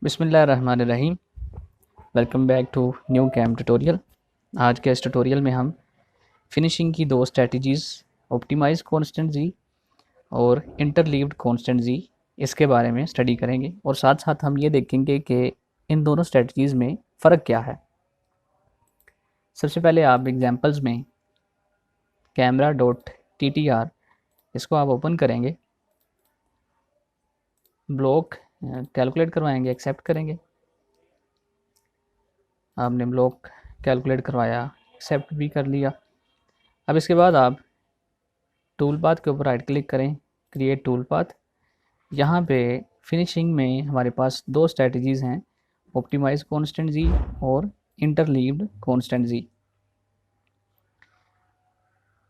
बिस्मिल्लाहिर्रहमानिर्रहीम। Welcome back to new cam tutorial. आज के इस ट्यूटोरियल में हम फिनिशिंग की दो स्ट्रेटजीज़, ऑप्टिमाइज कॉन्स्टेंट जी और इंटरलीव्ड कॉन्स्टेंट जी, इसके बारे में स्टडी करेंगे और साथ साथ हम ये देखेंगे कि इन दोनों स्ट्रेटजीज़ में फ़र्क क्या है। सबसे पहले आप एग्जांपल्स में camera.ttr इसको आप ओपन करेंगे, ब्लॉक कैलकुलेट करवाएंगे, एक्सेप्ट करेंगे। आपने ब्लॉक कैलकुलेट करवाया, एक्सेप्ट भी कर लिया। अब इसके बाद आप टूल पाथ के ऊपर राइट क्लिक करें, क्रिएट टूल पाथ। यहाँ पे फिनिशिंग में हमारे पास दो स्ट्रेटजीज़ हैं, ऑप्टिमाइज कॉन्स्टेंट जी और इंटरलीव्ड कॉन्स्टेंट जी।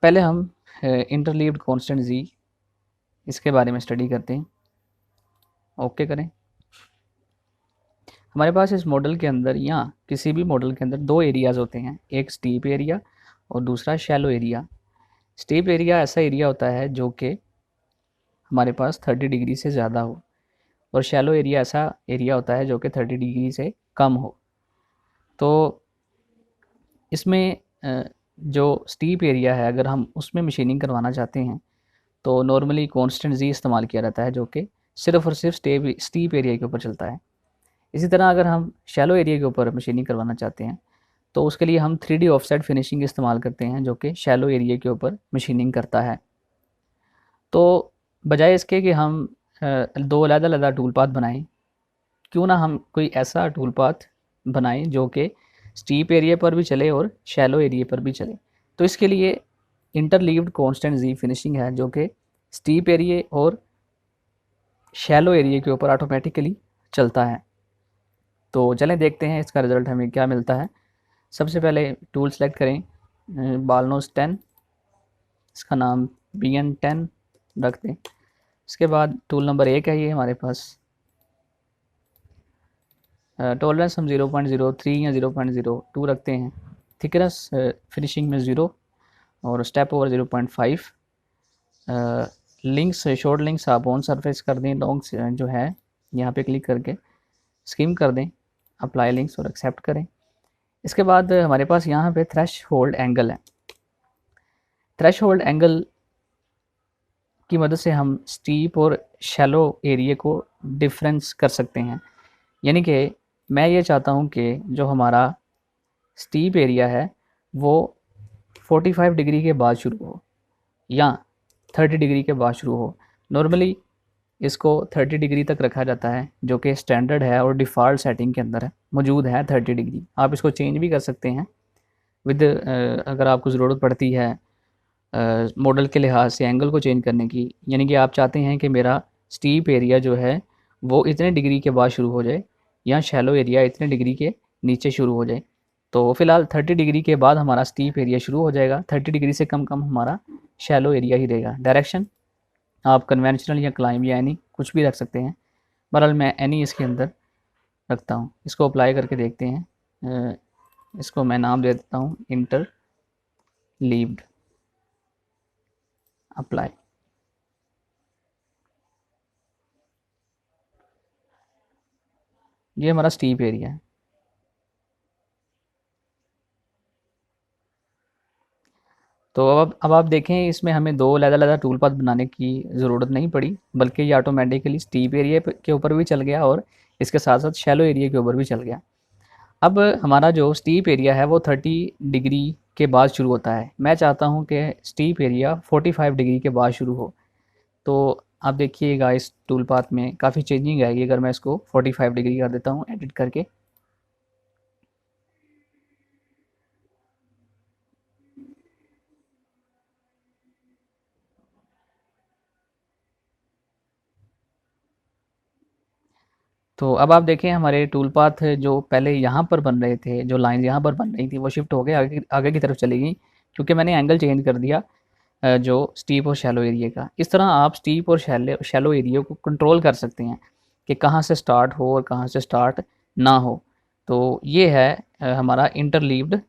पहले हम इंटरलीव्ड कॉन्स्टेंट जी इसके बारे में स्टडी करते हैं। ओके करें। हमारे पास इस मॉडल के अंदर या किसी भी मॉडल के अंदर दो एरियाज़ होते हैं, एक स्टीप एरिया और दूसरा शैलो एरिया। स्टीप एरिया ऐसा एरिया होता है जो कि हमारे पास 30 डिग्री से ज़्यादा हो और शैलो एरिया ऐसा एरिया होता है जो कि 30 डिग्री से कम हो। तो इसमें जो स्टीप एरिया है, अगर हम उसमें मशीनिंग करवाना चाहते हैं तो नॉर्मली कॉन्स्टेंट जी इस्तेमाल किया जाता है जो कि सिर्फ़ और सिर्फ स्टीप एरिया के ऊपर चलता है। इसी तरह अगर हम शैलो एरिया के ऊपर मशीनिंग करवाना चाहते हैं तो उसके लिए हम 3D ऑफसेट फिनिशिंग इस्तेमाल करते हैं जो कि शैलो एरिया के ऊपर मशीनिंग करता है। तो बजाय इसके कि हम दो अलग-अलग टूल पाथ बनाएं, क्यों ना हम कोई ऐसा टूल पाथ बनाएं जो कि स्टीप एरिया पर भी चले और शैलो एरिया पर भी चले। तो इसके लिए इंटरलीव्ड कॉन्स्टेंट जी फिनिशिंग है जो कि स्टीप एरिया और शैलो एरिया के ऊपर ऑटोमेटिकली चलता है। तो चलें देखते हैं इसका रिज़ल्ट हमें क्या मिलता है। सबसे पहले टूल सेलेक्ट करें, बालनोस 10, इसका नाम BN10 रख दें। इसके बाद टूल नंबर 1 है ये हमारे पास। टॉलरेंस हम 0.03 या 0.02 रखते हैं। थिकनेस फिनिशिंग में 0 और step over 0.5। Links, short links आप ऑन सरफेस कर दें, लॉन्ग जो है यहाँ पे क्लिक करके स्किम कर दें, अप्लाई लिंक्स और एक्सेप्ट करें। इसके बाद हमारे पास यहाँ पे थ्रेश होल्ड एंगल है। थ्रेश होल्ड एंगल की मदद से हम स्टीप और शैलो एरिया को डिफरेंस कर सकते हैं। यानी कि मैं ये चाहता हूँ कि जो हमारा स्टीप एरिया है वो 45 डिग्री के बाद शुरू हो या 30 डिग्री के बाद शुरू हो। नॉर्मली इसको 30 डिग्री तक रखा जाता है जो कि स्टैंडर्ड है और डिफ़ॉल्ट सेटिंग के अंदर है, मौजूद है 30 डिग्री। आप इसको चेंज भी कर सकते हैं विद अगर आपको ज़रूरत पड़ती है मॉडल के लिहाज से एंगल को चेंज करने की। यानी कि आप चाहते हैं कि मेरा स्टीप एरिया जो है वो इतने डिग्री के बाद शुरू हो जाए या शैलो एरिया इतने डिग्री के नीचे शुरू हो जाए। तो फ़िलहाल 30 डिग्री के बाद हमारा स्टीप एरिया शुरू हो जाएगा, 30 डिग्री से कम कम हमारा शैलो एरिया ही रहेगा। डायरेक्शन आप कन्वेंशनल या क्लाइंब या एनी कुछ भी रख सकते हैं। बहरहाल मैं एनी इसके अंदर रखता हूँ। इसको अप्लाई करके देखते हैं। इसको मैं नाम दे देता हूँ इंटर लीव्ड, अप्लाई। ये हमारा स्टीप एरिया है। तो अब आप देखें, इसमें हमें दो अलग-अलग टूल पाथ बनाने की ज़रूरत नहीं पड़ी, बल्कि ये ऑटोमेटिकली स्टीप एरिया के ऊपर भी चल गया और इसके साथ साथ शैलो एरिया के ऊपर भी चल गया। अब हमारा जो स्टीप एरिया है वो 30 डिग्री के बाद शुरू होता है। मैं चाहता हूँ कि स्टीप एरिया 45 डिग्री के बाद शुरू हो। तो आप देखिएगा इस टूल पाथ में काफ़ी चेंजिंग आएगी अगर मैं इसको 45 डिग्री कर देता हूँ एडिट करके। तो अब आप देखें हमारे टूल पाथ जो पहले यहाँ पर बन रहे थे, जो लाइन यहाँ पर बन रही थी वो शिफ्ट हो गए आगे आगे की तरफ चली गई, क्योंकि मैंने एंगल चेंज कर दिया जो स्टीप और शैलो एरिया का। इस तरह आप स्टीप और शैलो एरिया को कंट्रोल कर सकते हैं कि कहाँ से स्टार्ट हो और कहाँ से स्टार्ट ना हो। तो ये है हमारा इंटरलीव्ड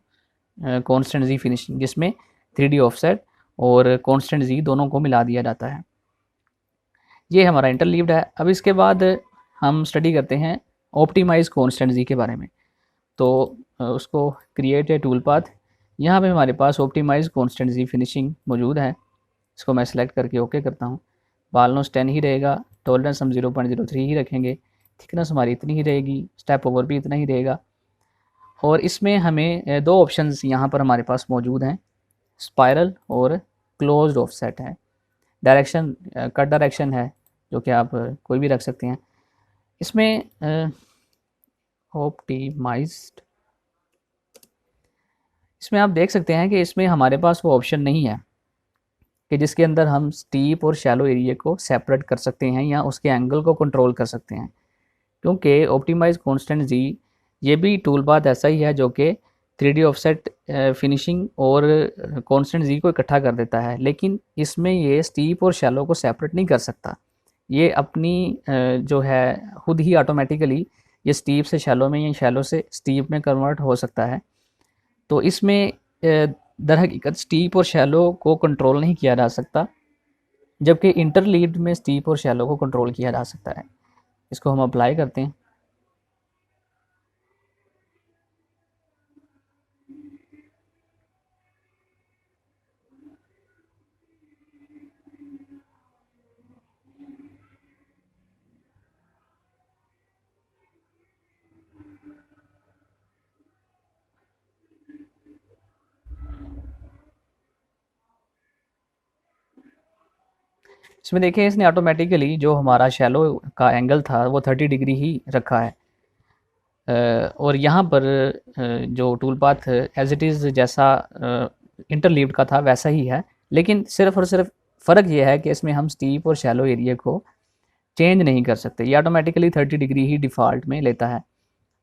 कॉन्स्टेंट जी फिनिशिंग, जिसमें 3D ऑफसेट और कॉन्स्टेंट जी दोनों को मिला दिया जाता है। ये हमारा इंटरलीव्ड है। अब इसके बाद हम स्टडी करते हैं ऑप्टिमाइज कॉन्स्टेंट जी के बारे में। तो उसको क्रिएट ए टूल पाथ, यहाँ पे हमारे पास ऑप्टिमाइज कॉन्स्टेंट जी फिनिशिंग मौजूद है। इसको मैं सेलेक्ट करके ओके करता हूँ। बालनोस 10 ही रहेगा, टॉलरेंस हम 0.03 ही रखेंगे, थिकनेस हमारी इतनी ही रहेगी, स्टेप ओवर भी इतना ही रहेगा। और इसमें हमें दो ऑप्शंस यहाँ पर हमारे पास मौजूद हैं, स्पायरल और क्लोज्ड ऑफसेट है। डायरेक्शन कट डायरेक्शन है, जो कि आप कोई भी रख सकते हैं। इसमें ऑप्टिमाइज्ड, इसमें आप देख सकते हैं कि इसमें हमारे पास वो ऑप्शन नहीं है कि जिसके अंदर हम स्टीप और शैलो एरिया को सेपरेट कर सकते हैं या उसके एंगल को कंट्रोल कर सकते हैं, क्योंकि ऑप्टिमाइज कॉन्स्टेंट जी ये भी टूल पाथ ऐसा ही है जो कि 3D ऑफसेट फिनिशिंग और कॉन्स्टेंट जी को इकट्ठा कर देता है, लेकिन इसमें ये स्टीप और शैलो को सेपरेट नहीं कर सकता। ये अपनी जो है खुद ही ऑटोमेटिकली ये स्टीप से शैलो में या शैलो से स्टीप में कन्वर्ट हो सकता है। तो इसमें दर हकीकत स्टीप और शैलो को कंट्रोल नहीं किया जा सकता, जबकि इंटरलीव्ड में स्टीप और शैलो को कंट्रोल किया जा सकता है। इसको हम अप्लाई करते हैं। इसमें देखिए इसने ऑटोमेटिकली जो हमारा शैलो का एंगल था वो 30 डिग्री ही रखा है। और यहाँ पर जो tool path as it is जैसा इंटरलीव्ड का था वैसा ही है, लेकिन सिर्फ और सिर्फ फ़र्क ये है कि इसमें हम स्टीप और शैलो एरिया को चेंज नहीं कर सकते, ये ऑटोमेटिकली 30 डिग्री ही डिफ़ॉल्ट में लेता है।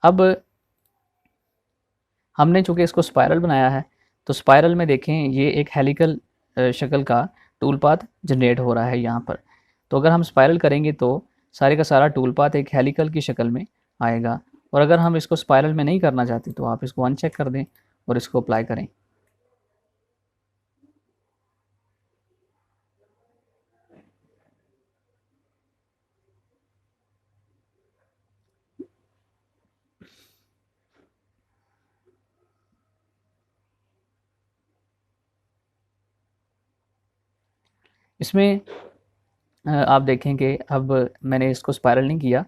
अब हमने चूँकि इसको स्पायरल बनाया है, तो स्पायरल में देखें ये एक हेलिकल शक्ल का टूल पाथ जनरेट हो रहा है यहाँ पर। तो अगर हम स्पायरल करेंगे तो सारे का सारा टूल पाथ एक हेलिकल की शक्ल में आएगा। और अगर हम इसको स्पायरल में नहीं करना चाहते तो आप इसको अनचेक कर दें और इसको अप्लाई करें। इसमें आप देखें कि अब मैंने इसको स्पायरल नहीं किया,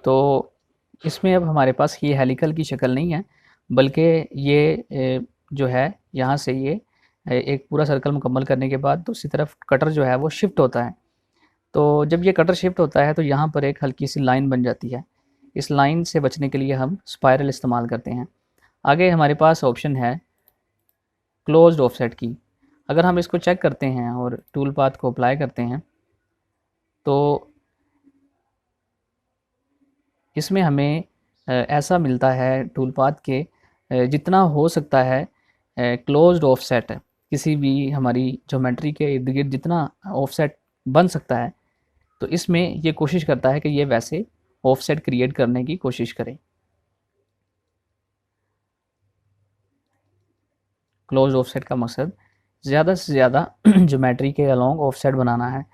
तो इसमें अब हमारे पास ये हेलिकल की शक्ल नहीं है, बल्कि ये जो है यहाँ से ये एक पूरा सर्कल मुकम्मल करने के बाद दूसरी तरफ कटर जो है वो शिफ्ट होता है। तो जब ये कटर शिफ्ट होता है तो यहाँ पर एक हल्की सी लाइन बन जाती है। इस लाइन से बचने के लिए हम स्पायरल इस्तेमाल करते हैं। आगे हमारे पास ऑप्शन है क्लोज्ड ऑफसेट की। अगर हम इसको चेक करते हैं और टूल पाथ को अप्लाई करते हैं तो इसमें हमें ऐसा मिलता है टूल पाथ के जितना हो सकता है क्लोज्ड ऑफसेट किसी भी हमारी ज्योमेट्री के इर्द गिर्द जितना ऑफसेट बन सकता है, तो इसमें ये कोशिश करता है कि ये वैसे ऑफसेट क्रिएट करने की कोशिश करे। क्लोज ऑफसेट का मकसद ज़्यादा से ज़्यादा ज्योमेट्री के अलॉन्ग ऑफसेट बनाना है।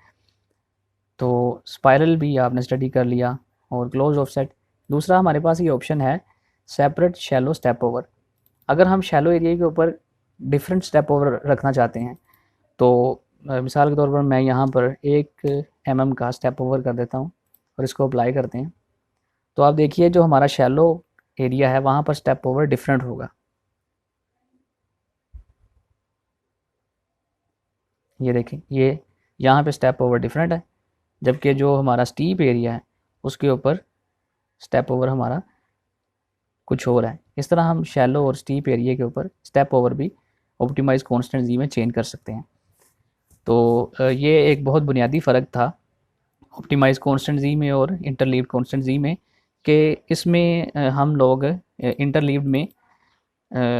तो स्पाइरल भी आपने स्टडी कर लिया और क्लोज ऑफसेट। दूसरा हमारे पास ये ऑप्शन है सेपरेट शैलो स्टेप ओवर। अगर हम शैलो एरिया के ऊपर डिफरेंट स्टेप ओवर रखना चाहते हैं तो मिसाल के तौर पर मैं यहाँ पर 1 mm का स्टेप ओवर कर देता हूँ और इसको अप्लाई करते हैं। तो आप देखिए जो हमारा शैलो एरिया है वहाँ पर स्टेप ओवर डिफरेंट होगा। ये देखें, ये यहाँ पे स्टेप ओवर डिफरेंट है, जबकि जो हमारा स्टीप एरिया है उसके ऊपर स्टेप ओवर हमारा कुछ और है। इस तरह हम शैलो और स्टीप एरिया के ऊपर स्टेप ओवर भी ऑप्टिमाइज कॉन्स्टेंट जी में चेंज कर सकते हैं। तो ये एक बहुत बुनियादी फ़र्क था ऑप्टिमाइज कॉन्स्टेंट जी में और इंटरलीव्ड कॉन्स्टेंट जी में, कि इसमें हम लोग इंटरलीव्ड में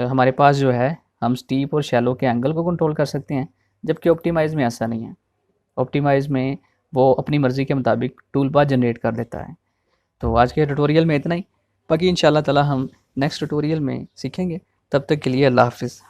हमारे पास जो है हम स्टीप और शैलो के एंगल को कंट्रोल कर सकते हैं, जबकि ऑप्टिमाइज़ में ऐसा नहीं है। ऑप्टिमाइज़ में वो अपनी मर्ज़ी के मुताबिक टूल पाथ जनरेट कर देता है। तो आज के ट्यूटोरियल में इतना ही, बाकी इंशाल्लाह ताला हम नेक्स्ट ट्यूटोरियल में सीखेंगे। तब तक के लिए अल्लाह हाफ़िज़।